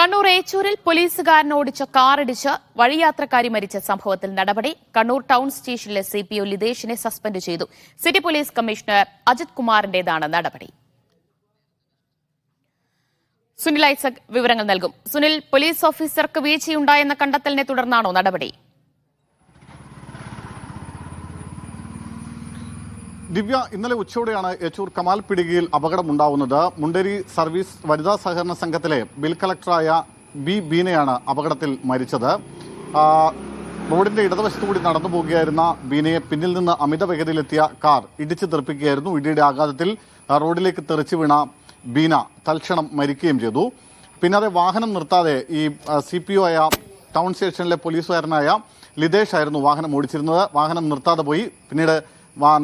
കണ്ണൂർ ഏച്ചൂരിൽ പോലീസുകാരൻ ഓടിച്ച കാറിടിച്ച് വഴിയാത്രക്കാരി മരിച്ച സംഭവത്തിൽ നടപടി. കണ്ണൂർ ടൌൺ സ്റ്റേഷനിലെ സിപിഒ ലിതേഷിനെ സസ്പെൻഡ് ചെയ്തു. സിറ്റി പോലീസ് കമ്മീഷണർ അജിത് കുമാറിന്റേതാണ് നടപടി. സുനിൽ ഐസക് വിവരങ്ങൾ നൽകും. സുനിൽ, പോലീസ് ഓഫീസർക്ക് വീഴ്ചയുണ്ടായെന്ന കണ്ടെത്തലിനെ തുടർന്നാണോ നടപടി? ദിവ്യ, ഇന്നലെ ഉച്ചയോടെയാണ് ഏച്ചൂർ കമാൽ പിടികയിൽ അപകടമുണ്ടാവുന്നത്. മുണ്ടേരി സർവീസ് വനിതാ സഹകരണ സംഘത്തിലെ ബിൽ കളക്ടറായ ബി ബീനയാണ് അപകടത്തിൽ മരിച്ചത്. റോഡിന്റെ ഇടതുവശത്തുകൂടി നടന്നു പോകുകയായിരുന്ന ബീനയെ പിന്നിൽ നിന്ന് അമിത വേഗതയിലെത്തിയ കാർ ഇടിച്ചു തെറിപ്പിക്കുകയായിരുന്നു. ഇടിയുടെ ആഘാതത്തിൽ റോഡിലേക്ക് തെറിച്ചു വീണ ബീന തൽക്ഷണം മരിക്കുകയും ചെയ്തു. പിന്നാലെ വാഹനം നിർത്താതെ ഈ CPO ആയ ടൗൺ സ്റ്റേഷനിലെ പോലീസുകാരനായ ലിതേഷ് ആയിരുന്നു വാഹനം ഓടിച്ചിരുന്നത്. വാഹനം നിർത്താതെ പോയി. പിന്നീട്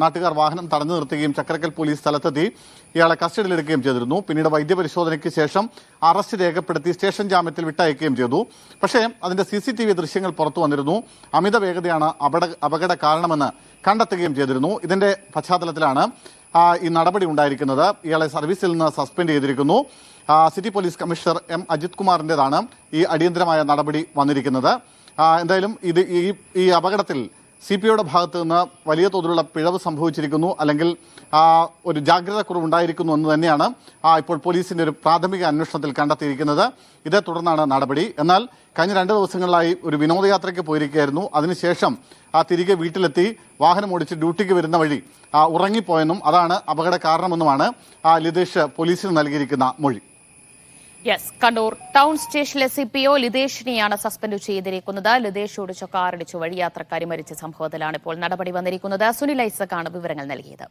നാട്ടുകാർ വാഹനം തടഞ്ഞു നിർത്തുകയും ചക്കരക്കൽ പോലീസ് സ്ഥലത്തെത്തി ഇയാളെ കസ്റ്റഡിയിലെടുക്കുകയും ചെയ്തിരുന്നു. പിന്നീട് വൈദ്യപരിശോധനയ്ക്ക് ശേഷം അറസ്റ്റ് രേഖപ്പെടുത്തി സ്റ്റേഷൻ ജാമ്യത്തിൽ വിട്ടയക്കുകയും ചെയ്തു. പക്ഷേ അതിന്റെ CCTV ദൃശ്യങ്ങൾ പുറത്തു വന്നിരുന്നു. അമിത വേഗതയാണ് അപകട കാരണമെന്ന് കണ്ടെത്തുകയും ചെയ്തിരുന്നു. ഇതിന്റെ പശ്ചാത്തലത്തിലാണ് ഈ നടപടി ഉണ്ടായിരിക്കുന്നത്. ഇയാളെ സർവീസിൽ നിന്ന് സസ്പെൻഡ് ചെയ്തിരിക്കുന്നു. സിറ്റി പോലീസ് കമ്മീഷണർ അജിത് കുമാറിന്റേതാണ് ഈ അടിയന്തരമായ നടപടി വന്നിരിക്കുന്നത്. എന്തായാലും ഈ അപകടത്തിൽ CPOയുടെ ഭാഗത്ത് നിന്ന് വലിയ തോതിലുള്ള പിഴവ് സംഭവിച്ചിരിക്കുന്നു, അല്ലെങ്കിൽ ഒരു ജാഗ്രത കുറവുണ്ടായിരിക്കുന്നു എന്ന് തന്നെയാണ് ഇപ്പോൾ പോലീസിന്റെ ഒരു പ്രാഥമിക അന്വേഷണത്തിൽ കണ്ടെത്തിയിരിക്കുന്നത്. ഇതേ തുടർന്നാണ് നടപടി. എന്നാൽ കഴിഞ്ഞ 2 ദിവസങ്ങളിലായി ഒരു വിനോദയാത്രയ്ക്ക് പോയിരിക്കുകയായിരുന്നു. അതിനുശേഷം തിരികെ വീട്ടിലെത്തി വാഹനം ഓടിച്ച് ഡ്യൂട്ടിക്ക് വരുന്ന വഴി ഉറങ്ങിപ്പോയെന്നും അതാണ് അപകട കാരണമെന്നുമാണ് ലിതേഷ് പോലീസിന് നൽകിയിരിക്കുന്ന മൊഴി. കണ്ണൂർ ടൌൺ സ്റ്റേഷനിലെ CPO ലിതേഷിനെയാണ് സസ്പെൻഡ് ചെയ്തിരിക്കുന്നത്. ലിതേഷ് ഓടിച്ച കാറിടിച്ചു വഴിയാത്രക്കാരി മരിച്ച സംഭവത്തിലാണ് ഇപ്പോൾ നടപടി വന്നിരിക്കുന്നത്. സുനിൽ ഐസക്കാണ് വിവരങ്ങൾ നൽകിയത്.